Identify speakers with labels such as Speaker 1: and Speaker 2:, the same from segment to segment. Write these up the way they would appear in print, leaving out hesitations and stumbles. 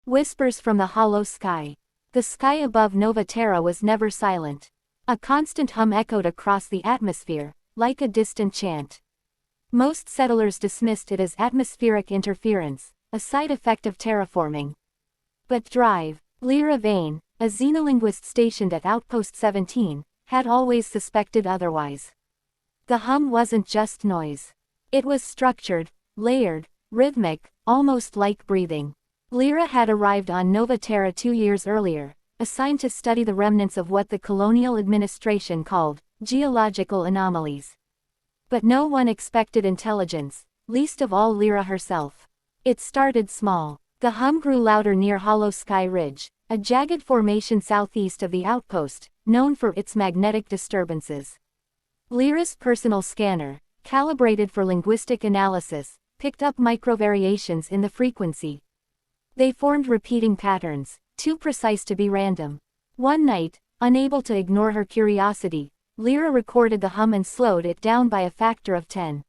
Speaker 1: Whispers from the hollow sky. The sky above Nova Terra was never silent. A constant hum echoed across the atmosphere, like a distant chant. Most settlers dismissed it as atmospheric interference, a side effect of terraforming. But Lira Vane, a xenolinguist stationed at Outpost 17, had always suspected otherwise. The hum wasn't just noise. It was structured, layered, rhythmic, almost like breathing. Lira had arrived on Nova Terra 2 years earlier, assigned to study the remnants of what the colonial administration called geological anomalies. But no one expected intelligence, least of all Lira herself. It started small. The hum grew louder near Hollow Sky Ridge, a jagged formation southeast of the outpost, known for its magnetic disturbances. Lira's personal scanner, calibrated for linguistic analysis, picked up microvariations in the frequency. They formed repeating patterns, too precise to be random. One night, unable to ignore her curiosity, Lira recorded the hum and slowed it down by a factor of 10.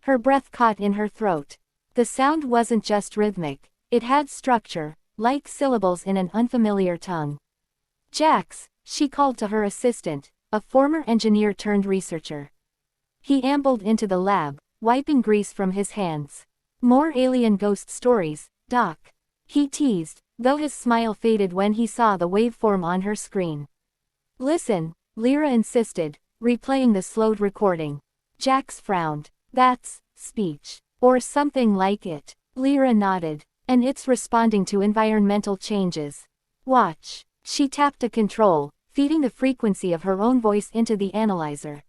Speaker 1: Her breath caught in her throat. The sound wasn't just rhythmic, it had structure, like syllables in an unfamiliar tongue. Jax, she called to her assistant, a former engineer turned researcher. He ambled into the lab, wiping grease from his hands. More alien ghost stories, Doc. He teased, though his smile faded when he saw the waveform on her screen. Listen, Lira insisted, replaying the slowed recording. Jax frowned. That's speech. Or something like it. Lira nodded. And it's responding to environmental changes. Watch. She tapped a control, feeding the frequency of her own voice into the analyzer.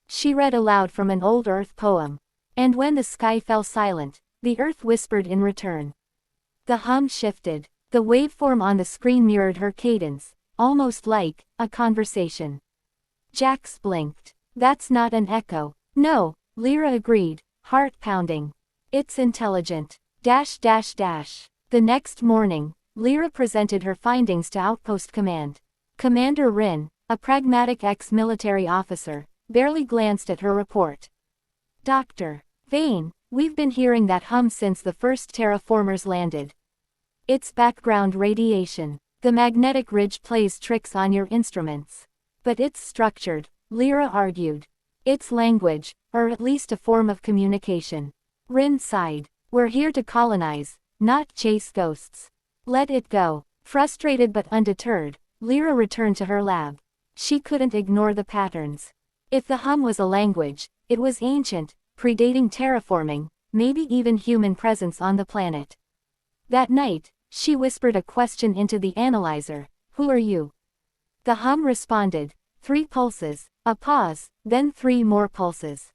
Speaker 1: She read aloud from an old Earth poem. And when the sky fell silent, the Earth whispered in return. The hum shifted. The waveform on the screen mirrored her cadence, almost like a conversation. Jax blinked. That's not an echo. No, Lira agreed, heart pounding. It's intelligent. The next morning, Lira presented her findings to Outpost Command. Commander Rin, a pragmatic ex-military officer, barely glanced at her report. Dr. Vane, we've been hearing that hum since the first terraformers landed. It's background radiation. The magnetic ridge plays tricks on your instruments. But it's structured, Lira argued. It's language, or at least a form of communication. Rin sighed. We're here to colonize, not chase ghosts. Let it go. Frustrated but undeterred, Lira returned to her lab. She couldn't ignore the patterns. If the hum was a language, it was ancient, predating terraforming, maybe even human presence on the planet. That night, she whispered a question into the analyzer. Who are you? The hum responded. 3 pulses, a pause, then 3 more pulses.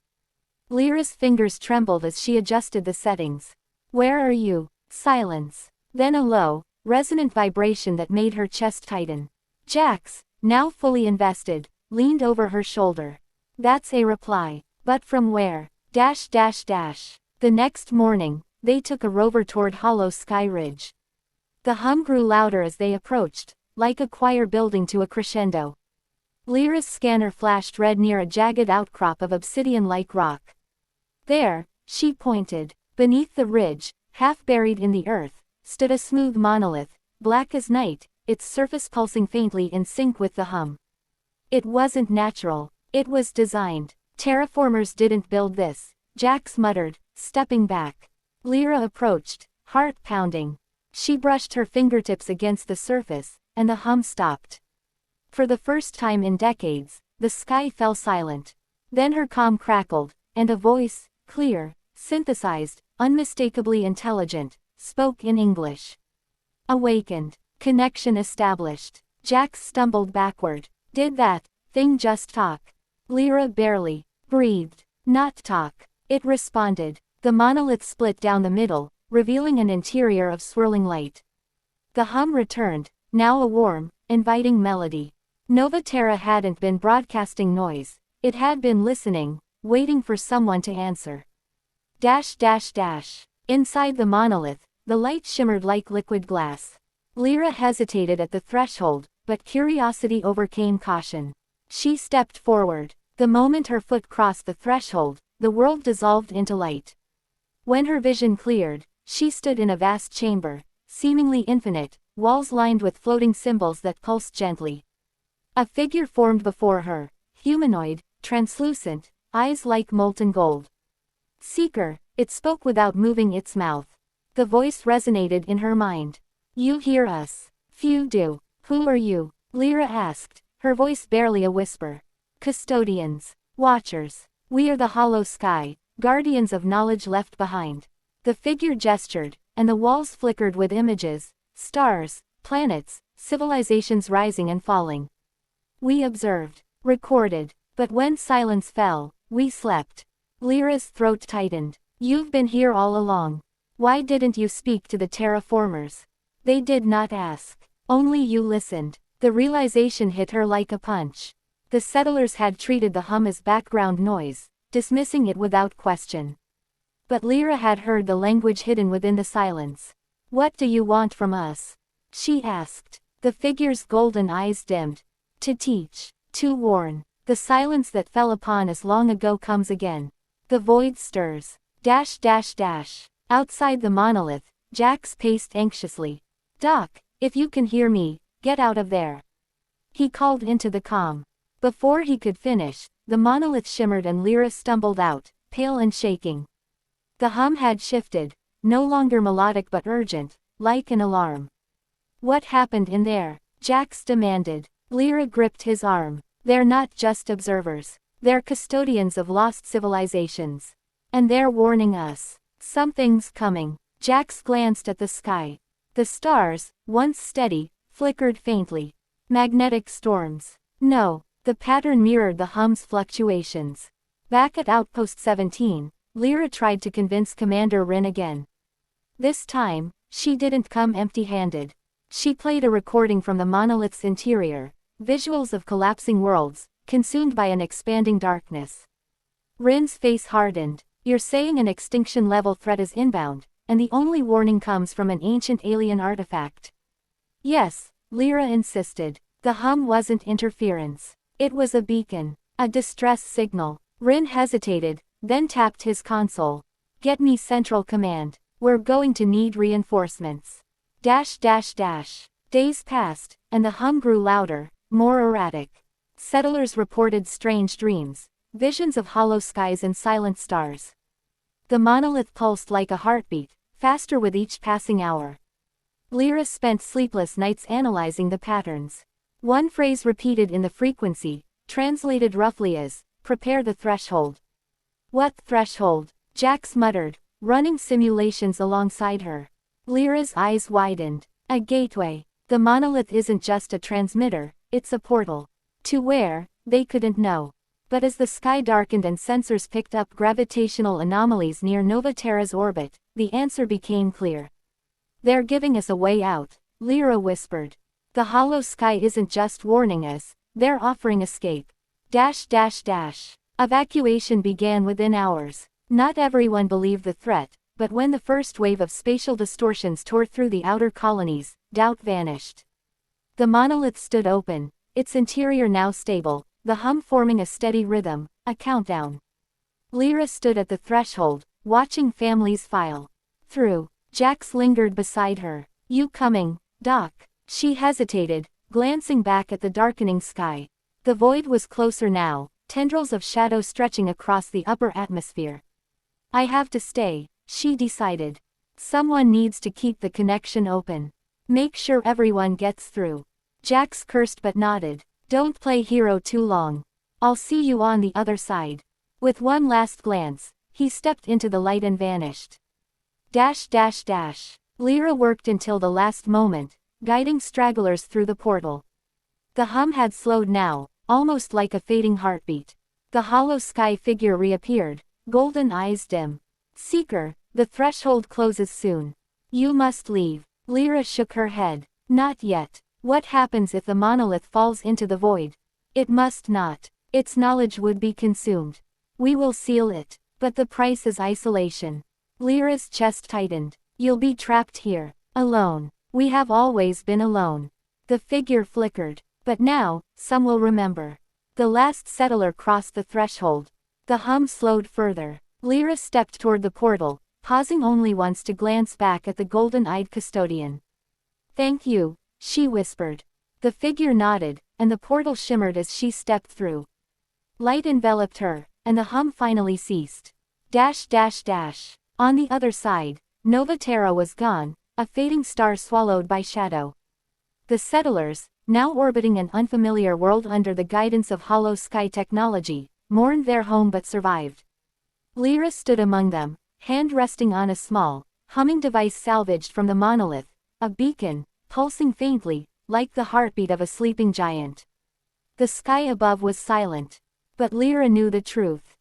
Speaker 1: Lira's fingers trembled as she adjusted the settings. Where are you? Silence. Then a low, resonant vibration that made her chest tighten. Jax, now fully invested, leaned over her shoulder. That's a reply. But from where? The next morning, they took a rover toward Hollow Sky Ridge. The hum grew louder as they approached, like a choir building to a crescendo. Lira's scanner flashed red near a jagged outcrop of obsidian-like rock. There, she pointed. Beneath the ridge, half buried in the earth, stood a smooth monolith, black as night, its surface pulsing faintly in sync with the hum. It wasn't natural. It was designed. Terraformers didn't build this, Jax muttered, stepping back. Lira approached, heart pounding. She brushed her fingertips against the surface, and the hum stopped. For the first time in decades, the sky fell silent. Then her comm crackled, and a voice, clear, synthesized, unmistakably intelligent, spoke in English. Awakened. Connection established. Jax stumbled backward. Did that thing just talk? Lira barely breathed. Not talk. It responded. The monolith split down the middle, revealing an interior of swirling light. The hum returned, now a warm, inviting melody. Nova Terra hadn't been broadcasting noise. It had been listening, waiting for someone to answer. Inside the monolith, the light shimmered like liquid glass. Lira hesitated at the threshold, but curiosity overcame caution. She stepped forward. The moment her foot crossed the threshold, the world dissolved into light. When her vision cleared, she stood in a vast chamber, seemingly infinite, walls lined with floating symbols that pulsed gently. A figure formed before her, humanoid, translucent, eyes like molten gold. Seeker, it spoke without moving its mouth. The voice resonated in her mind. You hear us? Few do. Who are you? Lira asked, her voice barely a whisper. Custodians. Watchers. We are the hollow sky, guardians of knowledge left behind. The figure gestured, and the walls flickered with images, stars, planets, civilizations rising and falling. We observed, recorded, but when silence fell, we slept. Lyra's throat tightened. You've been here all along. Why didn't you speak to the terraformers? They did not ask. Only you listened. The realization hit her like a punch. The settlers had treated the hum as background noise, dismissing it without question. But Lira had heard the language hidden within the silence. What do you want from us? She asked. The figure's golden eyes dimmed. To teach. To warn. The silence that fell upon us long ago comes again. The void stirs. Dash dash dash. Outside the monolith, Jax paced anxiously. Doc, if you can hear me, get out of there. He called into the calm. Before he could finish, the monolith shimmered and Lira stumbled out, pale and shaking. The hum had shifted, no longer melodic but urgent, like an alarm. What happened in there? Jax demanded. Lira gripped his arm. They're not just observers. They're custodians of lost civilizations. And they're warning us. Something's coming. Jax glanced at the sky. The stars, once steady, flickered faintly. Magnetic storms. No, the pattern mirrored the hum's fluctuations. Back at Outpost 17, Lira tried to convince Commander Rin again. This time, she didn't come empty-handed. She played a recording from the monolith's interior, visuals of collapsing worlds, consumed by an expanding darkness. Rin's face hardened. You're saying an extinction-level threat is inbound, and the only warning comes from an ancient alien artifact. Yes, Lira insisted. The hum wasn't interference. It was a beacon, a distress signal. Rin hesitated, then tapped his console. Get me Central Command. We're going to need reinforcements. Dash dash dash. Days passed, and the hum grew louder, more erratic. Settlers reported strange dreams, visions of hollow skies and silent stars. The monolith pulsed like a heartbeat, faster with each passing hour. Lira spent sleepless nights analyzing the patterns. One phrase repeated in the frequency, translated roughly as, prepare the threshold. What threshold? Jax muttered, running simulations alongside her. Lyra's eyes widened. A gateway. The monolith isn't just a transmitter, it's a portal. To where, they couldn't know. But as the sky darkened and sensors picked up gravitational anomalies near Nova Terra's orbit, the answer became clear. They're giving us a way out, Lira whispered. The hollow sky isn't just warning us, they're offering escape. Dash dash dash. Evacuation began within hours. Not everyone believed the threat, but when the first wave of spatial distortions tore through the outer colonies, doubt vanished. The monolith stood open, its interior now stable, the hum forming a steady rhythm, a countdown. Lira stood at the threshold, watching families file through. Jax lingered beside her. You coming, Doc? She hesitated, glancing back at the darkening sky. The void was closer now, tendrils of shadow stretching across the upper atmosphere. I have to stay, she decided. Someone needs to keep the connection open. Make sure everyone gets through. Jax cursed but nodded. Don't play hero too long. I'll see you on the other side. With one last glance, he stepped into the light and vanished. Dash dash dash. Lira worked until the last moment, guiding stragglers through the portal. The hum had slowed now, almost like a fading heartbeat. The hollow sky figure reappeared, golden eyes dim. Seeker, the threshold closes soon. You must leave. Lira shook her head. Not yet. What happens if the monolith falls into the void? It must not. Its knowledge would be consumed. We will seal it. But the price is isolation. Lyra's chest tightened. You'll be trapped here, alone. We have always been alone. The figure flickered. But now, some will remember. The last settler crossed the threshold. The hum slowed further. Lira stepped toward the portal, pausing only once to glance back at the golden-eyed custodian. Thank you, she whispered. The figure nodded, and the portal shimmered as she stepped through. Light enveloped her, and the hum finally ceased. Dash dash dash. On the other side, Nova Terra was gone, a fading star swallowed by shadow. The settlers, now orbiting an unfamiliar world under the guidance of hollow sky technology, mourned their home but survived. Lira stood among them, hand resting on a small, humming device salvaged from the monolith, a beacon, pulsing faintly, like the heartbeat of a sleeping giant. The sky above was silent. But Lira knew the truth.